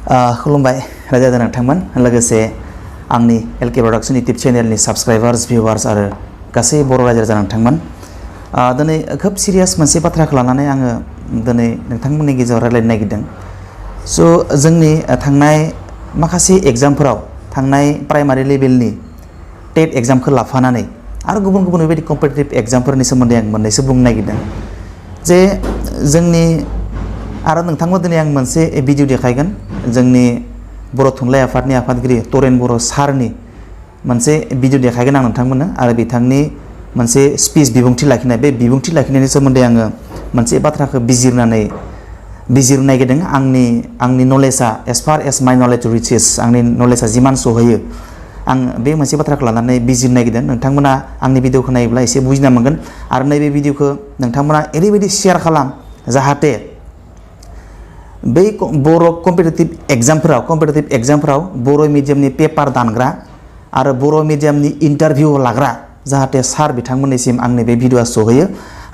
खुलुमबाय रायजो राजा नोंथांमोन लोगोसे आंनि एलके प्रडाक्शन इउटुब चेनेलनि साबस्क्राइबार्स भिउवार्स आरो गासै बर' रायजो राजा नोंथांमोन दिनै खोब सिरियास मोनसे बाथ्राखौ लानानै आङो दिनै नोंथांमोननि गेजेराव रायज्लायनो नागिरदों। स' जोंनि थांनाय माखासे एग्जामफोराव थांनाय प्राइमारि लेभेलनि टेट एग्जामखौ लाफानानै आरो गुबुन गुबुन बेबायदि कम्पिटिटिभ एग्जामफोरनि सोमोन्दै आं मोननैसो बुंनो नागिरदों जे जोंनि आरो नोंथांमोन दिनै आं मोनसे भिडिअ देखायगोन जोंनि बर' थुनलाइ आफादनि आफादगिरि तरेन बर' सारनि मोनसे भिडिअ देखायगोन आं नोंथांमोननो आरो बिथांनि मोनसे स्पिच बिबुंथि लाखिनाय बे बिबुंथि लाखिनायनि सोमोन्दै आङो मोनसे बाथ्राखौ बिजिरनो नागिरदों। आंनि नलेजआ एस फार एस माइ नलेज रिचेस आंनि नलेजआ जिमान सहैयो आं बे मोनसे बाथ्राखौ लानानै बिजिरनो नागिरदों। नोंथांमोना आंनि भिडिअखौ नायोब्ला एसे बुजिना मोनगोन आरो नैबे भिडिअखौ नोंथांमोना ओरैबायदि शेयार खालाम जाहाथे बै बर' कम्पिटिटिभ एग्जामफोराव बर' मिडियामनि पेपार दानग्रा आरो बर' मिडियामनि इन्टारभिउ लाग्रा जाहाथे सार बिथांमोननिसिम आंनि बे भिडिअआ सहैयो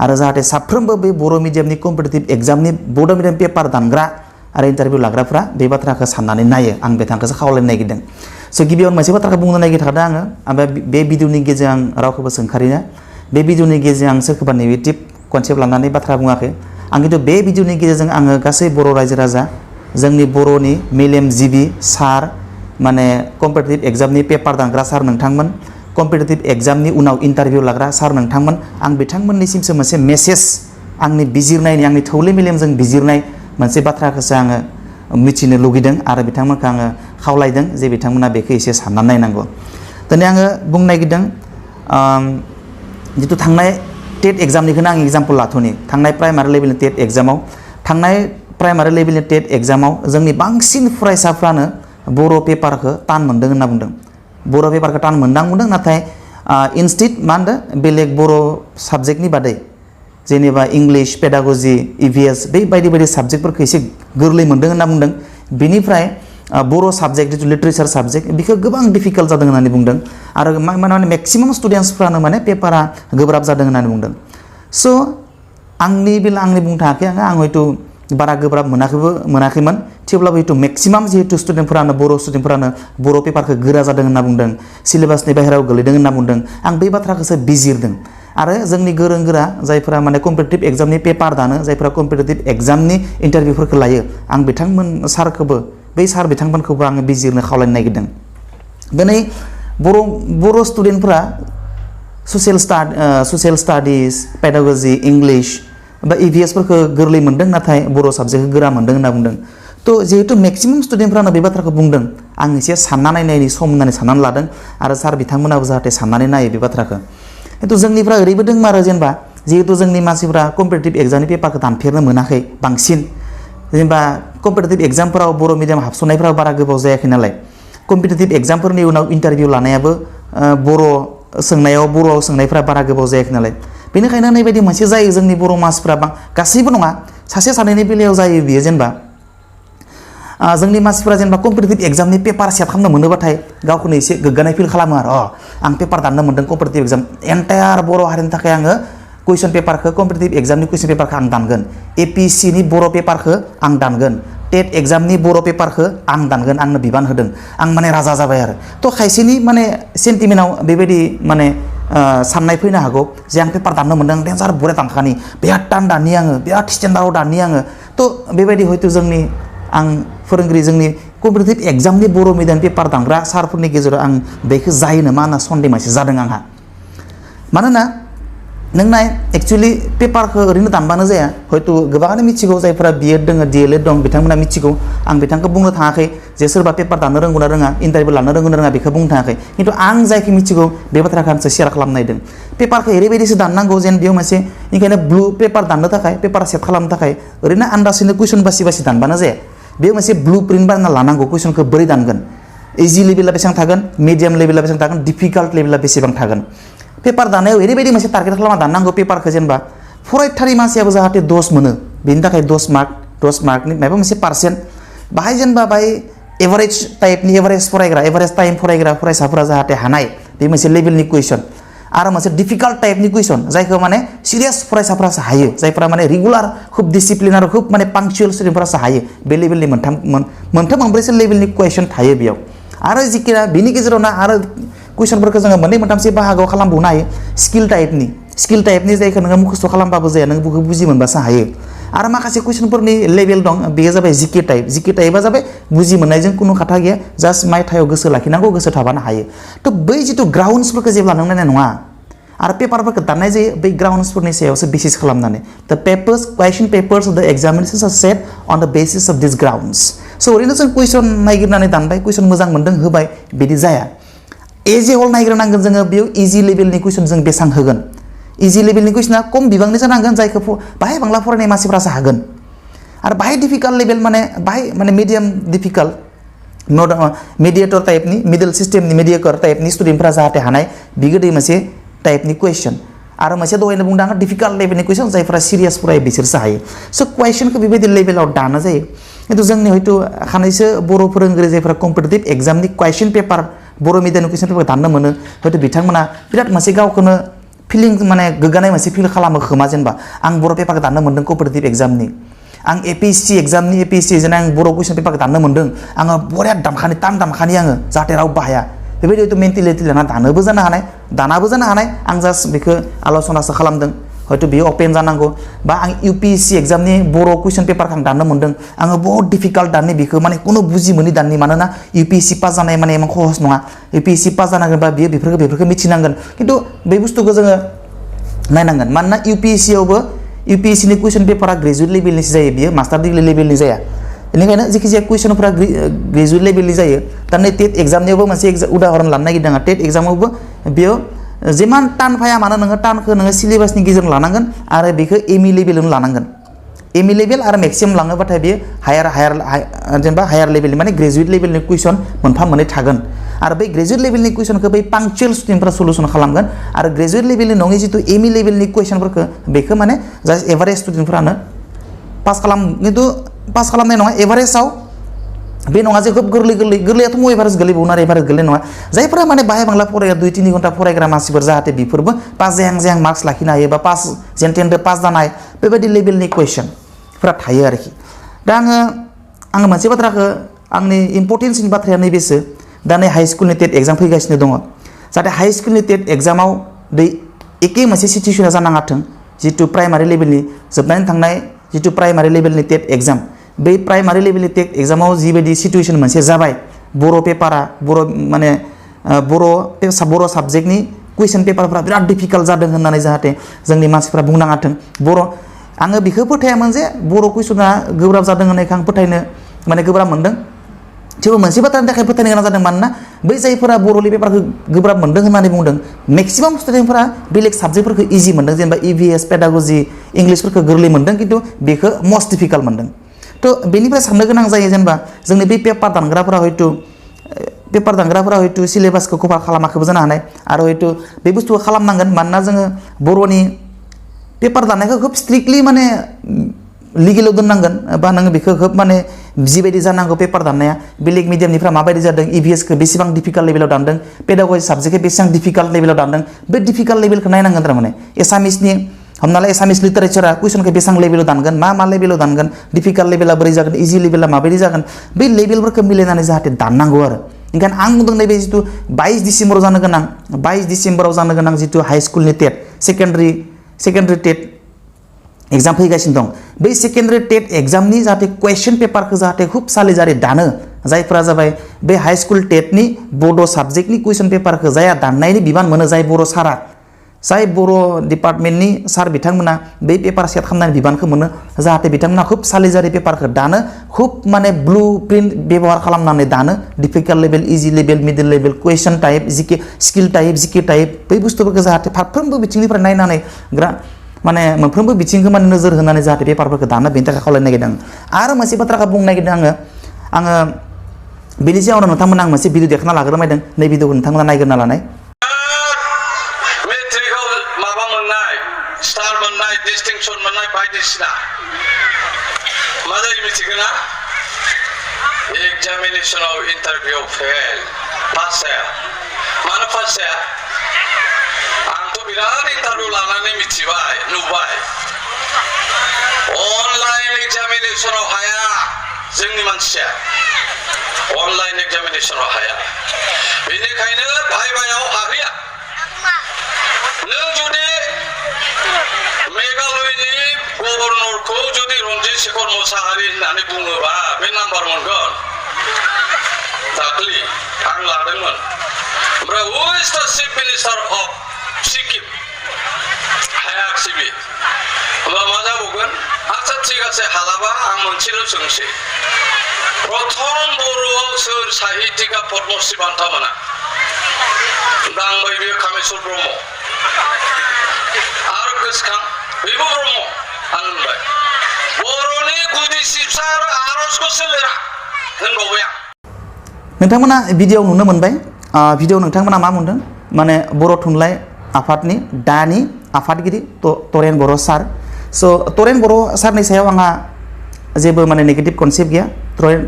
आरो जाहाथे साफ्रोमबो बे बर' मिडियामनि कम्पिटिटिभ एग्जामनि बड' मिडियाम पेपार दानग्रा आरो इन्टारभिउ लाग्राफ्रा बे बाथ्राखौ साननानै नायो आं बिथांखौसो खावलायनो नागिरदों। स' गिबियाव मोनसे बाथ्राखौ बुंनो नागिरखादों आङो ओमफ्राय बे भिडिअनि गेजेरजों आं रावखौबो सोंखारिनो बे भिडिअनि गेजेरजों आं सोरखौबा नेगेटिभ कनसेप्ट लानानै बाथ्रा बुङाखै आं खिन्थु बे भिडिअनि गेजेरजों आङो गासै बर' रायजो राजा जोंनि बर'नि मेलेमजिबि सार माने कम्पिटिटिभ एग्जामनि पेपार दानग्रा सार नोंथांमोन कम्पिटिटिभ एग्जामनि उनाव इन्टारभिउ लाग्रा सार नोंथांमोन आं बिथांमोननिसिमसो मोनसे मेसेज आंनि बिजिरनायनि आंनि थौले मेलेमजों बिजिरनाय मोनसे बाथ्राखौसो आङो मिथिनो लुगैदों आरो बिथांमोनखौ आङो खावलायदों जे बिथांमोना बेखौ एसे साननानै नायनांगौ। दिनै आङो बुंनो नागिरदों जिथु थांनाय टेट एग्जामनिखौनो आं एग्जाम्पल लाथ'नि थांनाय प्राइमारि लेभेलनि टेट एग्जामाव जोंनि बांसिन फरायसाफ्रानो बर' पेपारखौ टान मोनदों होनना बुंदों। बर' पेपारखौ टान मोनदों नाथाय इनस्टिट मा होनदों बेलेग बर' साबजेक्टनि बादै जेनेबा इंलिश पेडाग'जि EVS बै बायदि बायदि साबजेक्टफोरखौ एसे गोरलै मोनदों होनना बुंदों। बेनिफ्राय बर' साबजेक्ट जिथु लिटारेचार साबजेक्ट बेखौ गोबां डिफिकाल्ट जादों होननानै बुंदों आरो माने मेक्सिमाम स्टुडेन्टसफ्रानो माने पेपारा गोब्राब जादों होननानै बुंदों। स' आंनि बुंनो थाङाखै आं हयथ' बारा गोब्राब मोनाखैमोन थेवब्लाबो हयथ' मेक्सिमाम जिहेतु स्टुडेन्टफोरानो बर' स्टुडेन्टफोरानो बर' पेपारखौ गोरा जादों होनना बुंदों सिलेबासनि बाहेरायाव गोलैदों होनना बुंदों। आं बै बाथ्राखौसो बिजिरदों आरो जोंनि गोरों गोरा जायफोरा माने कम्पिटिटिभ एग्जामनि पेपार दानो जायफोरा कम्पिटिटिभ एग्जामनि इन्टारभिउफोरखौ लायो आं बिथांमोन सारखौबो बै सार बिथांमोनखौबो आङो बिजिरनो खावलायनो नागिरदों। दिनै बर' स्टुडेन्टफोरा ससियेल स्टाडिस पेडाग'जि इंलिश बा EVSफोरखौ गोरलै मोनदों नाथाय बर' साबजेक्टखौ गोरा मोनदों होनना बुंदों। थ' जिहेतु मेक्सिमाम स्टुडेन्टफ्रानो बे बाथ्राखौ बुंदों आं एसे सानना नायनायनि सम होननानै साननानै लादों आरो सार बिथांमोनाबो जाहाथे साननानै नायो बे बाथ्राखौ। खिन्थु जोंनिफ्रा ओरैबो दङ आरो जेनेबा जिहेतु जोंनि मानसिफ्रा कम्पिटिटिभ एग्जामनि पेपारखौ दानफेरनो मोनाखै बांसिन जेनेबा कम्पिटिटिभ एग्जामफोराव बर' मिडियाम हाबसननायफ्राव बारा गोबाव जायाखै नालाय कम्पिटिटिभ एग्जामफोरनि उनाव इन्टारभिउ लानायाबो बर'आव सोंनायफ्रा बारा गोबाव जायाखै नालाय बेनिखायनो नैबायदि मोनसे जायो जोंनि बर' मानसिफ्रा गासैबो नङा सासे सानैनि बेलायाव जायो बियो जेनेबा जोंनि मानसिफ्रा जेनेबा कम्पिटिटिभ एग्जामनि पेपार सेट खालामनो मोनोबाथाय गावखौनो एसे गोग्गानाय फिल खालामो आरो आं पेपार दाननो मोन्दों कम्पिटिटिभ एग्जाम एन्टायार बर' हारिनि थाखाय आङो कुइसन पेपारखौ कम्पिटिटिभ एग्जामनि कुइसन पेपारखौ आं दानगोन APSCनि बर' पेपारखौ आं दानगोन टेट एग्जामनि बर' पेपारखौ आं दानगोन आंनो बिबान होदों आं माने राजा जाबाय आरो थ' खायसेनि माने सेन्टिमेन्टआव बेबायदि माने साननाय फैनो हागौ जे आं पेपार दाननो मोन्दों डेन्जार बरिया दानखानि बिराद टान दाननि आङो बिराद स्टेन्डार्डआव दाननि आङो थ' बेबायदि हयथ' आं फोरोंगिरि जोंनि कम्पिटिटिभ एग्जामनि बर' मिडियाम पेपार दानग्रा सारफोरनि गेजेराव आं बेखौ जायो नामा होनना सन्देह मोनसे जादों आंहा। मानोना नोंना एक्सुवेलि पेपारखौ ओरैनो दानबानो जाया हयथ' गोबाङानो मिथिगौ जायफोरा BEd दङ DLEd दं बिथांमोना मिथिगौ आं बिथांखौ बुंनो थाङाखै जे सोरबा पेपार दाननो रोंगौ ना रोङा इन्टारभिउ लानो रोंगौ ना रोङा बेखौ बुंनो थाङाखै खिन्थु आं जायखौ मिथिगौ बे बाथ्राखौ आंसो शेयार खालामनो नागिरदों। पेपारखौ ओरैबायदिसो दाननांगौ जेन बेयाव मोनसे ओंखायनो ब्लु पेपार दाननो थाखाय पेपार सेट खालामनो थाखाय ओरैनो आन्दाजैनो कुइसन बासि दानबानो जाया बेयाव मोनसे ब्लु प्रिन्ट बानायना लानांगौ कुइसनखौ बोरै दानगोन इजि लेभेला बेसेबां थागोन मिडियाम लेभेला बेसेबां थागोन डिफिकाल्ट लेभेला बेसेबां थागोन पेपार दानायाव ओरैबायदि मोनसे टारगेट खालामना दाननांगौ पेपारखौ जेनेबा फरायथारि मानसियाबो जाहाथे 10 मोनो बेनि थाखाय 10 मार्कनि माबा मोनसे पार्सेन्ट बाहाय जेनेबा बाहाय एभारेज टाइपनि एभारेज टाइम फरायग्रा फरायसाफोरा जाहाथे हानाय बे मोनसे लेभेलनि कुइसन आरो मोनसे डिफिकाल्ट टाइपनि कुइसन जायखौ माने सिरियास फरायसाफोरासो हायो जायफोरा माने रेगुलार खूब डिसिप्लिन आरो खूब माने पांक्चुअल स्टुडेन्टफोरासो हायो बे लेभेलनि मोनथाम मोनब्रैसो लेभेलनि कुइसन थायो बेयाव आरो जिखिना बिनि गेजेरावनो आरो कुइसनफोरखौ जोङो मोननै मोनथामसो बाहागोआव खालामबावनो हायो स्किल टाइपनि जायखौ नोङो मुखस्थ' खालामबाबो जाया नों बेखौ बुजि मोनबासो हायो आरो माखासे कुइसनफोरनि लेभेल दं बेयो जाबाय जिके टाइपआ जाबाय बुजि मोननायजों खुनु खोथा गैया जास्ट मायथाइयाव गोसो लाखिनांगौ गोसो थाबानो हायो थ' बै जिथु ग्राउन्ड्सफोरखौ जेब्ला नों नायनाय नङा आरो पेपारफोरखौ दाननाय जायो बै ग्राउन्ड्सफोरनि सायावसो बेसिस खालामनानै कुइसन papers of the examinations are set on the basis of this grounds स' ओरैनो जों कुइसन नायगिरनानै दानबाय कुइसन मोजां मोनदों होबाय बिदि जाया एज ए हल नायग्रोनांगोन जोङो बेयाव इजि लेभेलनि कुइसन जों बेसेबां होगोन इजि लेभेलनि कुइसना खम बिबांनि जानांगोन जायखौ बाहाय बांला फरायनाय मानसिफ्रासो हागोन आरो बाहाय डिफिकाल्ट लेभेल बाहाय माने मिडियाम डिफिकाल्ट मिडिएटर टाइपनि मिडल सिस्टेमनि मिडिएटर टाइपनि स्टुडेन्टफ्रा जाहाथे हानाय बिगोदै मोनसे टाइपनि कुइसन आरो मोनसे दहायनो बुंदों आङो डिफिकाल्ट लेभेलनि कुइसन जायफ्रा सिरियास फरायो बिसोरसो हायो स' कुइसनखौ बेबायदि लेभेलाव दानो जायो खिन्थु जोंनि हयथ' खानैसो बर' फोरोंगिरि जायफ्रा कम्पिटिटिभ एग्जामनि कुइसन पेपार बर' मिडियामनि कुइसन पेपार दाननो मोनो हयथ' बिथांमोना बिराद मोनसे गावखौनो फिलिं माने गोग्गानाय मोनसे फिल खालामो खोमा जेनेबा आं बर' पेपारखौ दाननो मोन्दों कम्पिटिटिभ एग्जामनि आं एपिएससि एग्जामनि एपिएससिजों आं बर' कुइसन पेपारखौ दाननो मोन्दों आङो बरिया दामखानि आङो जाहाथे रावबो बाहाया बेबायदि हयथ' मेन्टेलिटि लाना दानोबो जानो हानाय दानाबो जानो हानाय आं जास्ट बेखौ आल'सनासो खालामदों हयथ' बेयो अपेन जानांगौ बा आं इउपिएससि एग्जामनि बर' कुइसन पेपारखौ आं दाननो मोन्दों आङो बहुत डिफिकाल्ट दाननि बेखौ माने खुनु बुजि मोनि दाननि मानोना इउपिएससि पास जानाय माने इमान सहस नङा इउपिएससि पास जानांगोन बा बियो बेफोरखौ मिथिनांगोन खिन्थु बे बुस्थुखौ जोङो नायनांगोन मानोना इउपिएससिनि कुइसन पेपारा ग्रेजुवेट लेभेलनिसो जायो बियो मास्टार डिग्रि लेभेलनि जाया बेनिखायनो जेखिजाया कुइसनफोरा ग्रेजुवेट लेभेलनि जायो दा नै टेट एग्जामनियावबो मोनसे उदाहरन लानो नागिरदों आं टेट एग्जामावबो बेयाव जिमान टान फाया मानो नोङो टानखौ नोङो सिलेबासनि गेजेरजों लानांगोन आरो बेखौ एमइ लेभेलावनो लानांगोन एमइ लेभेल आरो मेक्सिमाम लाङोबाथाय बेयो हायार लेभेलनि माने ग्रेजुवेट लेभेलनि कुइसन मोनफा मोननै थागोन आरो बै ग्रेजुवेट लेभेलनि कुइसनखौ बै पांक्चुअल स्टुडेन्टफ्रा सल्युसन खालामगोन आरो ग्रेजुवेट लेभेलनि नङि जिथु एमइ लेभेलनि कुइसनफोरखौ बेखौ माने जास्ट एभारेज स्टुडेन्टफ्रानो खिन्थु पास खालामनाय नङा एभारेजाव बे नङा जे खोब गोरलैयाथ' म एभारेज गोलैबावनो आरो एभारेज गोलैनाय नङा जायफोरा माने बाहाय बांला फराया 2-3 घन्टा फरायग्रा मानसिफोर जाहाथे बेफोरबो पास जाहां मार्क्स लाखिनो हायो बा पास जेन थेन पास जानाय बेबायदि लेभेलनि कुइसनफ्रा थायो आरोखि दा आङो मोनसे बाथ्राखौ आंनि इम्पर्टेन्सनि बाथ्राया नैबेसो दा नै हाइ स्कुलनि टेट एग्जाम फैगासिनो दङ जाहाथे हाइ स्कुलनि टेट एग्जामाव एखे मोनसे सिचुवेसना जानाङाथों जितु प्राइमारि लेभेलनि जोबनानै थांनाय जितु प्राइमारि लेभेलनि टेट एग्जाम बै प्राइमारि लेभेलनि टेट एग्जामाव जिबायदि सिचुवेसन मोनसे जाबाय बर' पेपारा बर' साबजेक्टनि कुइसन पेपारफ्रा बिराद डिफिकाल्ट जादों होननानै जाहाथे जोंनि मानसिफ्रा बुंनाङाथों आङो बेखौ फोथायामोन जे बर' कुइसना गोब्राब जादों होननायखौ आं फोथायनो माने गोब्राब मोनदों थेवबो मोनसे बाथ्रानि थाखाय फोथायनो गोनां जादों मानोना बै जायफोरा बर'नि पेपारखौ गोब्राब मोनदों होननानै बुंदों मेक्सिमाम स्टुडेन्टफोरा बेलेग साबजेक्टफोरखौ इजि मोनदों जेनेबा इभिएस पेडागजि इंलिसफोरखौ गोरलै मोनदों खिन्थु बेखौ मस्ट डिफिकाल्ट मोनदों थ' बेनिफ्राय साननो गोनां जायो जेनेबा जोंनि बे पेपार दानग्राफोरा हयथ' सिलेबासखौ कभार खालामाखैबो जानो हानाय आरो हयथ' बे बुस्थुखौ खालामनांगोन मानोना जोङो बर'नि पेपार दाननायखौ खोब स्ट्रिक्टलि माने लिगेलाव दोननांगोन बा नोङो बेखौ खोब माने जिबायदि जानांगौ पेपार दाननाया बेलेग मिडियामनिफ्रा माबायदि जादों इभिएसखौ बेसेबां डिफिकाल्ट लेभेलाव दानदों पेडागजि साबजेक्टखौ बेसेबां डिफिकाल्ट लेभेलाव दानदों बे डिफिकाल्ट लेभेलखौ नायनांगोन थारमाने एसामिसनि हमना ला एसामिस लिटारेचारा कुइसनखौ बेसेबां लेभेलाव दानगोन मा लेभेलाव दानगोन डिफिकाल्ट लेभेला बोरै जागोन इजि लेभेला माबायदि जागोन बै लेभेलफोरखौ मिलायनानै जाहाथे दाननांगौ आरो ओंखायनो आं बुंदों नैबे जिथु 22 डिसेम्बराव जानो गोनां जिथु हाइ स्कुलनि टेट सेकेन्डारि टेट एग्जाम फैगासिनो दं बै सेकेन्डारि टेट एग्जामनि जाहाथे कुइसन पेपारखौ जाहाथे खूब सालिजारि दानो जायफोरा जाबाय बे हाइ स्कुल टेटनि बड' साबजेक्टनि कुइसन पेपारखौ जायहा दाननायनि बिबान मोनो जाय बर' डिपार्टमेन्टनि सार बिथांमोना बै पेपार सेट खालामनायनि बिबानखौ मोनो जाहाथे बिथांमोना खूब सालिजारि पेपारखौ दानो खूब माने ब्लु प्रिन्ट व्यवहार खालामनानै दानो डिफिकाल्ट लेभेल इजि लेभेल मिडल लेभेल कुइसन टाइप स्किल टाइप जिके टाइप बै बुस्थुफोरखौ जाहाथे फारफ्रोमबो बिथिंनिफ्राय नायनानै माने मोनफ्रोमबो बिथिंखौ माने नोजोर होनानै जाहाथे पेपारफोरखौ दानो बेनि थाखाय खावलायनो नागिरदों आरो मोनसे बाथ्राखौ बुंनो नागिरदों आङो बेनि सिगाङावनो नोंथांमोना आं मोनसे भिडिअ देखायना लाग्रोमायदों नै भिडिअखौ नोंथांमोना नायग्रोना लानाय स्टार मोननाय डिस्टिंक्शन मोननाय बायदिसिना मा जायो मिथिगोना एग्जामिनेशनाव इन्टारभिउ फेल पास जाया मानो पास जाया आं बिराद इंटारभिउ लानानै मिथिबाय नुबाय अनलाइन एग्जामिनेशनाव हाया जोंनि मानसिया अनलाइन एग्जामिनेशनाव हाया बेनिखायनो भाइभायाव हाहैया नों जुदि मेघालयनि गभर्नरखौ जुदि रन्जित शेखर मोसाहारि होननानै बुङोबा बे नाम्बार मोनगोन दाख्लि आं लादोंमोन ओमफ्राय हु इज द चिफ मिनिस्टार अफ सिक्किम हायाखिसै बे होमबा मा जाबावगोन आচ্ছা ঠিক আছে हालाबा आं मोनसेल' सोंसै प्रथम बर'आव सोर साहित्यिका पद्मश्री बान्था मोना दांबाय बे कामेश्वर ब्रह्म आरो गोसोखां बेबो ब्रह्म आं होनबाय बर'नि गुदि सिबसा आरो आर'जखौ सोलिरा होनबावबाय आं नोंथांमोना भिडिअ नुनो मोनबाय भिडिअ नोंथांमोना मा मोनदों माने बर' थुनलाइ आफादनि दानि आफादगिरि तरेन बर' सार स' तरेन बर' सारनि सायाव आंहा जेबो माने नेगेटिभ कनसेप्ट गैया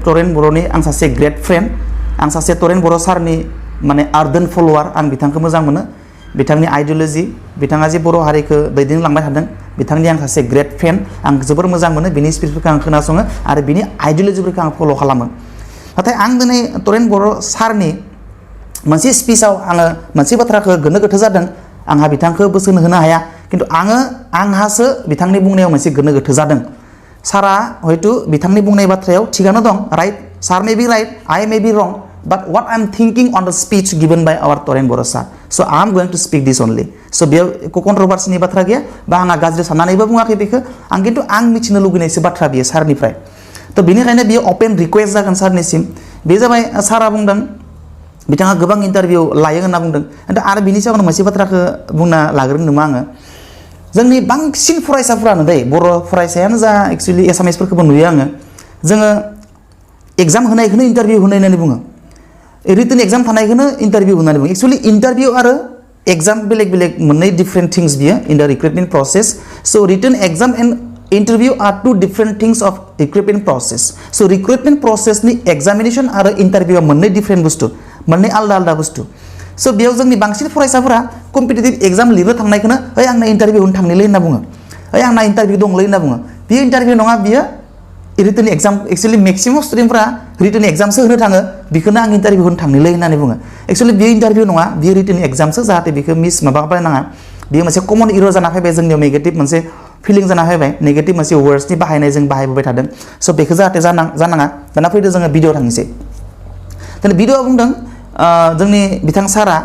तरेन बर'नि आं सासे ग्रेट फ्रेन्ड आं सासे तरेन बर' सारनि माने आर्डेन फलोवार आं बिथांखौ मोजां मोनो बिथांनि आइडियोल'जि बिथाङा जे बर' हारिखौ दैदेनलांबाय थादों बिथांनि आं सासे ग्रेट फेन आं जोबोर मोजां मोनो बिनि स्पिचफोरखौ आं खोनासङो आरो बिनि आइडियोल'जिफोरखौ आं फल' खालामो नाथाय आं दिनै तरेन बर' सारनि मोनसे स्पिचाव आङो मोनसे बाथ्राखौ गोनो गोथो जादों आंहा बिथांखौ बोसोन होनो हाया खिन्थु आंहासो बिथांनि बुंनायाव मोनसे गोनो गोथो जादों सारा हयতো बिथांनि बुंनाय बाथ्रायाव थिगानो दं right sir may be right I may be wrong but what I'm thinking on the speech given by our Toren Boro sir so I'm going to speak this only so बेयाव controversy नि बाथ्रा गैया बा आंहा गाज्रि साननानैबो बुङाखै बेखौ आं खिन्थु आं मिथिनो लुगैनायसो बाथ्रा बियो सारनिफ्राय तो बेनिखायनो बियो अपेन रिक्वेस्ट जागोन सारनिसिम बे जाबाय सारा बुंदों बिथाङा गोबां इन्टारभिउ लायो होनना बुंदों आरो बिनि सायावनो मोनसे बाथ्राखौ बुंना लाग्रोनो नामा आङो जोंनि बांसिन फरायसाफोरानो दै बर' फरायसायानो जा एक्चुअली एसामिसफोरखौबो नुयो आङो जोङो एग्जाम होनायखौनो इन्टारभिउ होनाय होननानै बुङो रिटन एग्जाम थानायखौनो इन्टारभिउ होननानै बुङो एक्चुअली इन्टारभिउ आरो एग्जाम बेलेग बेलेग मोननै डिफरेन्ट थिंस बियो इन द रिक्रुटमेन्ट प्रसेस स' written exam and interview are two different things of recruitment process स' रिक्रुटमेन्ट प्रसेसनि एग्जामिनेसन आरो इन्टारभिउआ मोननै डिफरेन्ट बुस्थु मोननै आलदा आलदा बुस्थु स' बेयाव जोंनि बांसिन फरायसाफोरा कम्पिटिटिभ एग्जाम लिरनो थांनायखौनो ओइ आंना इन्टारभिउ होनो थांनोलै होनना बुङो ओइ आंना इन्टारभिउ दंलै होनना बुङो बियो इन्टारभिउ नङा बियो रिटन एग्जाम एक्चुअली मेक्सिमाम स्टुडेन्टफोरा रिटन एग्जामसो होनो थाङो बेखौनो आं इन्टारभिउ होनो थांनोलै होननानै बुङो एक्चुअली बियो इन्टारभिउ नङा बियो रिटन एग्जामसो जाहाथे बेखौ मिस माबाबाय नाङा बियो मोनसे कमन इरर जाना फैबाय जोंनियाव नेगेटिभ मोनसे फिलिं जाना फैबाय नेगेटिभ मोनसे वर्ड्सनि बाहायनाय जों बाहायबोबाय थादों स' बेखौ जाहाथे जानाङा दाना फैदो जोङो भिडिअ थांनोसै दिनै भिडिअआव बुंदों जोंनि बिथां सारा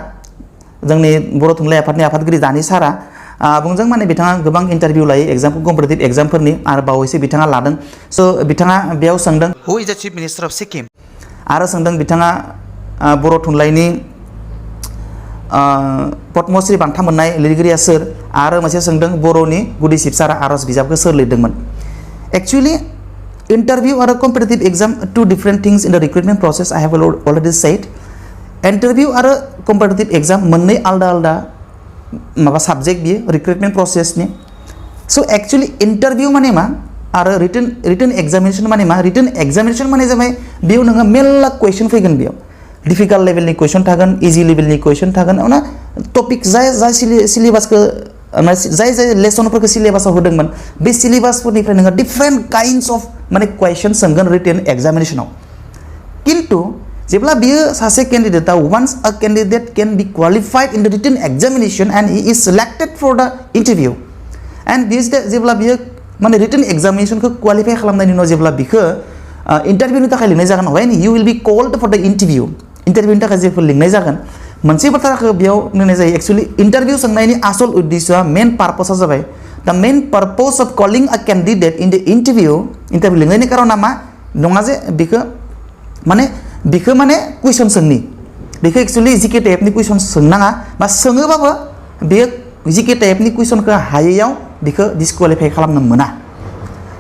जोंनि बर' थुनलाइ आफादनि आफादगिरि दानि सारा बुंदों माने बिथाङा गोबां इन्टारभिउ लायो एग्जामखौ कम्पिटिटिभ एग्जामफोरनि आरो बावैसो बिथाङा लादों स' बिथाङा बेयाव सोंदों हु इज द चिफ मिनिस्टार अफ सिक्किम आरो सोंदों बिथाङा बर' थुनलाइनि पद्मश्री बान्था मोननाय लिरगिरिया सोर आरो मोनसे सोंदों बर'नि गुदि सिबसा आर'ज बिजाबखौ सोर लिरदोंमोन एक्चुअली इन्टारभिउ आरो competitive exam two different things in the recruitment process I have already said interview आरो कम्पिटिटिभ एग्जाम मोननै आलदा आलदा माबा साबजेक्ट बियो रिक्रुटमेन्ट प्रसेसनि स' एक्चुअली इन्टारभिउ माने मा आरो रिटन एग्जामिनेसन माने मा रिटन एग्जामिनेसन माने जाबाय बेयाव नोङो मेल्ला कुइसन फैगोन बेयाव डिफिकाल्ट लेभेलनि कुइसन थागोन इजि लेभेलनि कुइसन थागोन उनाव टपिक जाय सिलेबासखौ जाय लेसनफोरखौ सिलेबासाव होदोंमोन बे सिलेबासफोरनिफ्राय नोङो डिफरेन्ट काइन्डस अफ माने कुइसन सोंगोन रिटन एग्जामिनेसनाव खिन्थु जेब्ला बियो सासे केन्डिडेटआ once a candidate can be qualified in the written examination and he is selected for the interview and जेब्ला बियो माने रिटन एग्जामिनेसनखौ क्वालिफाइ खालामनायनि उनाव जेब्ला बिखौ इन्टारभिउनि थाखाय लिंनाय जागोन वेन हि will be called for the इन्टारभिउनि थाखाय जेफोर लिंनाय जागोन मोनसे बाथ्राखौ बेयाव बुंनाय जायो एक्चुअली इन्टारभिउ सोंनायनि आसल उद्देश्यआ मेन पार्पसआ जाबाय the main purpose of calling a candidate in the interview लिंनायनि कारना मा नङा जे बिखौ माने कुइसन सोंनि बेखौ एक्चुअली जिके टाइपनि कुइसन सोंनाङा बा सोङोबाबो बेयो जिके टाइपनि कुइसनखौ हायैयाव बेखौ डिसक्वालिफाइ खालामनो मोना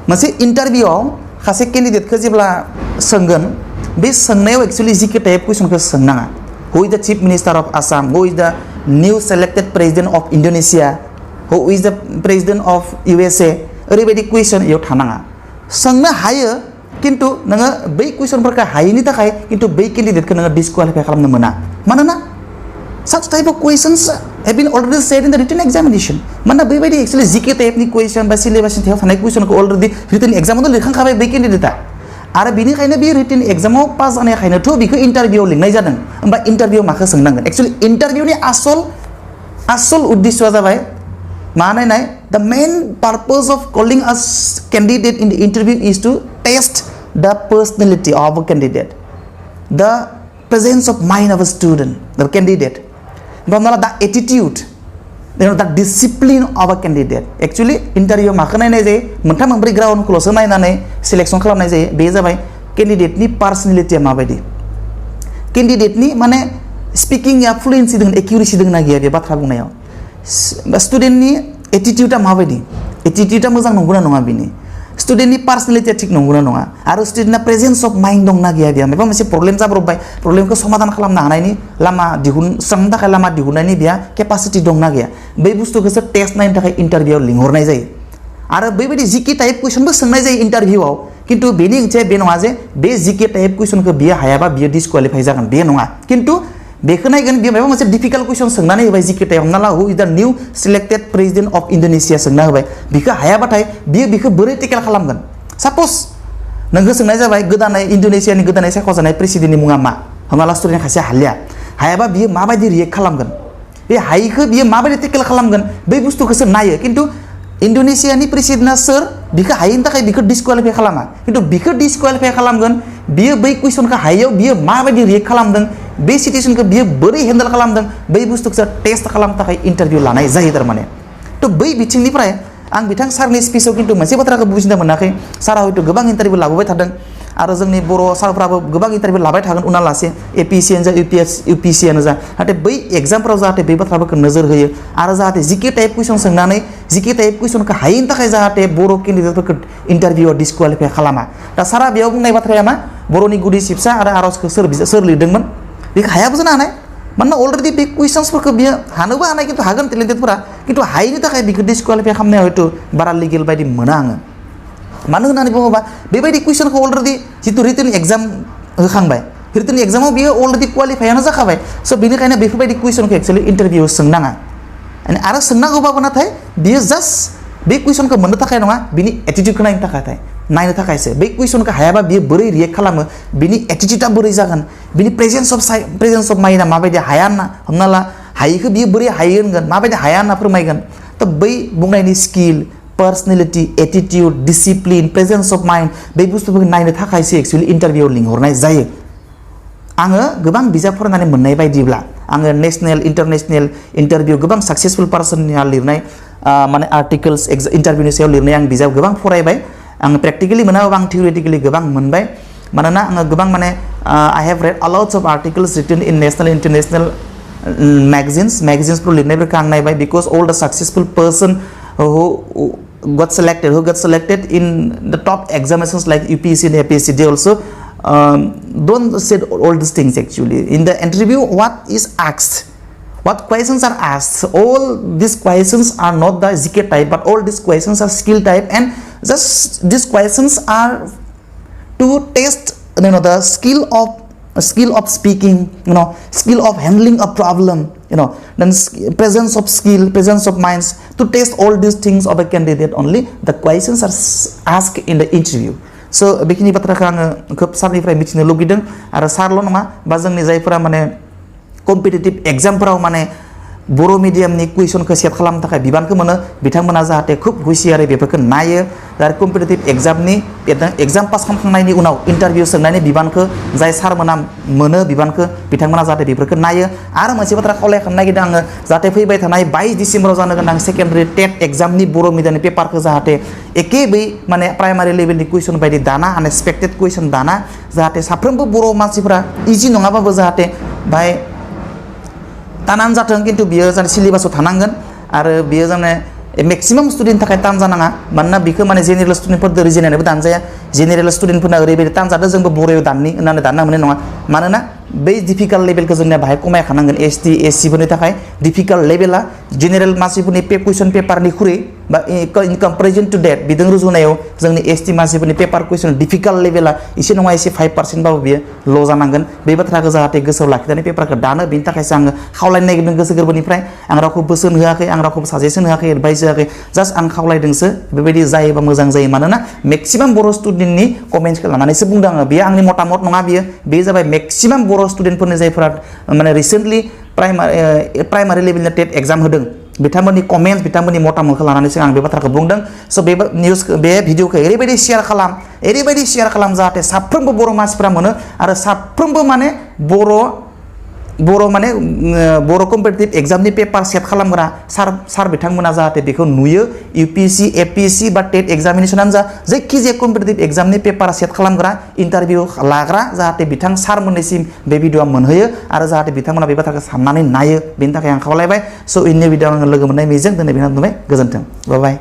मोनसे इन्टारभिउआव सासे केन्डिडेटखौ जेब्ला सोंगोन बे सोंनायाव एक्चुअली जिके टाइप कुइसनखौ सोंनाङा हु इज द चिफ मिनिस्टार अफ आसाम हु इज द new selected president of Indonesia हु इज द प्रेसिडेन्ट अफ USA ओरैबायदि कुइसन इयाव थानाङा सोंनो हायो खिन्थु नोङो बै कुइसनफोरखौ हायैनि थाखाय खिन्थु बै केन्डिडेटखौ नोङो डिसक्वालिफाइ खालामनो मोना मानोना such type of questions have been already said in the written examination. Mana bebaidi actually GK type ni question ba syllabus ni theo thanai question ko already written exam do likhangkhabai bai candidate आरो बिनिखायनो बे written एग्जामाव pass जानाय खायनोथ' बिखौ interview लिंनाय जादों होमबा interview माखौ सोंनांगोन actually इन्टारभिउनि आसल उद्देश्यआ जाबाय मा नायनाय द मेन पार्पस अफ कलिंग अस candidate in the interview is to test the personality of a candidate the presence of mind of a student the candidate हमना ला the attitude the discipline of a candidate actually interview माखौ नायनाय जायो मोनथाम मोनब्रै ग्राउन्डखौल'सो नायनानै selection खालामनाय जायो बे जाबाय कैंडिडेटनि पार्सनेलिटिया माबायदि कैंडिडेटनि माने स्पीकिंआ फ्लुएन्सि दं एक्युरेसि दं ना गैया बे बाथ्रा बुंनायाव स्टुडेन्टनि एटिट्युडआ माबायदि एटिट्युडआ मोजां नंगौना नङा बिनि स्टुडेन्टनि पार्सनेलिटिया थिग नंगौना नङा आरो स्टुडेन्टआ प्रेजेन्स अफ माइन्ड दं ना गैया बेहा माबा मोनसे प्रब्लेम जाब्रबबाय प्रब्लेमखौ समाधान खालामनो हानायनि लामा दिहुनस्रांनो थाखाय लामा दिहुननायनि बेहा केपासिटि दं ना गैया बै बुस्थुखौसो टेस्ट नायनो थाखाय इन्टारभिउआव लिंहरनाय जायो आरो बेबायदि जिके टाइप कुइसनबो सोंनाय जायो इन्टारभिउआव किन्तु बेनि ओंथिया बे नङा जे बे जिके टाइप कुइसनखौ बियो हायाबा बियो डिसक्वालिफाइ जागोन बे नङा किन्तु बेखौ नायगोन बियो माबा मोनसे डिफिकाल्ट कुइसन सोंनानै होबाय जिके टाइप हमना ला हु इज द new selected president of Indonesia सोंना होबाय बिखौ हायाबाथाय बियो बिखौ बोरै टेकेल खालामगोन साप'ज नोंखौ सोंनाय जाबाय गोदानै इन्डोनेसियानि गोदानै सायख'जानाय प्रेसिडेन्टनि मुङा मा हमना ला स्टुडेन्ट खायसे हायाबा बियो माबायदि रियेक्ट खालामगोन बे हायिखौ बियो माबायदि टेकेल खालामगोन बै बुस्थुखौसो नायो किन्तु इन्डोनेसियानि प्रेसिडेन्टआ सोर बिखौ हायिनि थाखाय बिखौ डिसक्वालिफाइ खालामा किन्तु बिखौ डिसक्वालिफाइ खालामगोन बियो बै कुइसनखौ हायियाव बियो माबायदि रियेक्ट खालामदों बे सिचुएशनखौ बियो बोरै हेन्डेल खालामदों बै बुस्थुखौसो टेस्ट खालामनो थाखाय इन्टारभिउ लानाय जायो थारमाने थ' बै बिथिंनिफ्राय आं बिथां सारनि स्पिचआव किन्तु मोनसे बाथ्राखौ बुजिनो मोनाखै सारा हयथ' गोबां इन्टारभिउ लाबोबाय थादों आरो जोंनि बर' सारफ्राबो गोबां इन्टारभिउ लाबाय थागोन उनालासे एपिएससियानो जा इउपिएससियानो जा नाथाय बै एग्जामफोराव जाहाथे बै बाथ्राफोरखौ नोजोर होयो आरो जाहाथे जिके टाइप कुइसन सोंनानै जिके टाइप कुइसनखौ हायिनि थाखाय जाहाथे बर' केन्डिडेटफोरखौ इन्टारभिउआव डिसक्वालिफाइ खालामा दा सारा बेयाव बुंनाय बाथ्राया मा बर'नि गुदि सिबसा आरो आर'जखौ सोर लिरदोंमोन बेखौ हायाबो जानो हानाय मानोना अलरेडि बे कुइसन्सफोरखौ बियो हानोबो हानाय किन्तु हागोन टेलेन्टेडफोरा किन्तु हायिनि थाखाय बिखौ डिसक्वालिफाइ खालामनाया हयथ' बारा लिगेल बायदि मोना आङो मानो होननानै बुङोबा बेबायदि कुइसनखौ अलरेडि जितु रिटेन एग्जाम होखांबाय रिटेन एग्जामाव बियो अलरेडि क्वालिफायानो जाखाबाय स' बेनिखायनो बेफोरबायदि कुइसनखौ एक्चुअलि इन्टारभिउ सोंनाङा आरो सोंनांगौबाबो नाथाय बियो जास्ट बे कुइसनखौ मोननो थाखाय नङा बिनि एटिट्युडखौ नायनो थाखायसो बै कुइसनखौ हायाबा बियो बोरै रियेक्ट खालामो बिनि एटिट्युडआ बोरै जागोन बिनि प्रेजेन्स अफ माइन्डआ माबायदि हाया होनना हमना ला हायिखौ बियो बोरै हायो होनगोन माबायदि हाया होनना फोरमायगोन थ' बै बुंनायनि skill personality attitude discipline presence of mind बे बुस्थुफोरखौ नायनो थाखायसो एक्चुअलि इन्टारभिउआव लिंहरनाय जायो आङो गोबां बिजाब फरायनानै मोननाय बायदिब्ला आङो नेशनेल इन्टारनेशनेल इन्टारभिउ गोबां साक्सेसफुल पार्सननिया लिरनाय माने आर्टिकल्स इन्टारभिउनि सायाव लिरनाय आं बिजाब गोबां फरायबाय आं प्रेक्टिकेलि मोनाबाबो आं थियरिटिकेलि गोबां मोनबाय मानोना आङो गोबां माने I have read a lots of articles written in national international magazines लिरनायफोरखौ आं नायबाय because all the successful person who got selected in the top examinations like UPSC and APSC they also don't say all these things actually in the interview what is asked what questions are asked all these questions are not the GK type but all these questions are skill type and just these questions are to test the skill of speaking skill of handling a problem then presence of skill presence of minds to test all these things of a candidate only the questions are asked in the interview so बेखिनि बाथ्राखौ आङो खोब सारनिफ्राय मिथिनो लुगैदों आरो सारल' नङा बा जोंनि जायफोरा माने कम्पिटिटिभ एग्जामफोराव माने बर' मिडियामनि कुइसनखौ सेट खालामनो थाखाय बिबानखौ मोनो बिथांमोना जाहाथे खुब हुसियारै बेफोरखौ नायो आरो कम्पिटिटिभ एग्जामनि एग्जाम पास खालामखांनायनि उनाव इन्टारभिउ सोंनायनि बिबानखौ जाय सारमोना मोनो बिबानखौ बिथांमोना जाहाथे बेफोरखौ नायो आरो मोनसे बाथ्रा खावलायखांनो नागिरदों आङो जाहाथे फैबाय थानाय 22 डिसेम्बराव जानो गोनां सेकेन्डारि टेट एग्जामनि बर' मिडियामनि पेपारखौ जाहाथे एखे बै माने प्राइमारि लेभेलनि कुइसन बायदि दाना आनएक्सपेक्टेड कुइसन दाना जाहाथे साफ्रोमबो बर' मानसिफोरा इजि नङाबाबो जाहाथे बाय तानानो जाथों किन्तु बियो जाने सिलेबासाव थानांगोन आरो बियो जाने मेक्सिमाम स्टुडेन्टनि थाखाय तान जानाङा मानोना बिखौ माने जेनेरेल स्टुडेन्टफोरजों रिजोनानैबो दानजाया जेनेरेल स्टुडेन्टफोरना ओरैबायदि तान जादों जोंबो बर'आव दाननि होननानै दाननो मोननाय नङा मानोना बै डिफिकाल्ट लेभेलखौ जोंनिया बाहाय खमायखानांगोन ST SC फोरनि थाखाय डिफिकाल्ट लेभेला जेनेरेल मानसिफोरनि कुइसन पेपारनिख्रुइ बा इन कम्पेरिजन टू डेट बिदों रुजुनायाव जोंनि एसटी मानसिफोरनि पेपार कुइसन डिफिकाल्ट लेभेला एसे नङा एसे 5% बाबो बियो ल' जानांगोन बे बाथ्राखौ जाहाथे गोसोआव लाखिनानै पेपारखौ दानो बेनि थाखायसो आङो खावलायनो नागिरदों गोसो गोरबोनिफ्राय आं रावखौ बोसोन होआखै आं रावखौबो साजेसन होआखै एडभाइस होआखै जास्ट आं खावलायदोंसो बेबायदि जायोबा मोजां जायो मानोना मेक्सिमाम बर' स्टुडेन्टनि कमेन्ट्सखौ लानानैसो बुंदों आङो बेयो आंनि मतामत नङा बे जाबाय मेक्सिमाम बर' स्टुडेन्टफोरनि जायफोरा माने रिसेन्टलि प्राइमारि लेभेलनि टेट एग्जाम होदों बिथांमोननि कमेन्ट्स बिथांमोननि मतामतखौ लानानैसो आं बे बाथ्राखौ बुंदों स' बे निउस बे भिडिअखौ ओरैबायदि शेयार खालाम जाहाथे साफ्रोमबो बर' मानसिफ्रा मोनो आरो साफ्रोमबो माने बर' कम्पिटिटिभ एग्जामनि पेपार सेट खालामग्रा सार बिथांमोना जाहाथे बेखौ नुयो UPSC APSC बा टेट एग्जामिनेसनानो जा जायखिजाया कम्पिटिटिभ एग्जामनि पेपार सेट खालामग्रा इन्टारभिउ लाग्रा जाहाथे बिथां सारमोननिसिम बे भिडिअआ मोनहैयो आरो जाहाथे बिथांमोना बे बाथ्राखौ साननानै नायो बेनि थाखाय आं खावलायबाय स' इननि भिडिअ आङो लोगो मोननाय मिजिं दिनै बेनो दोनबाय गोजोन्थों बाय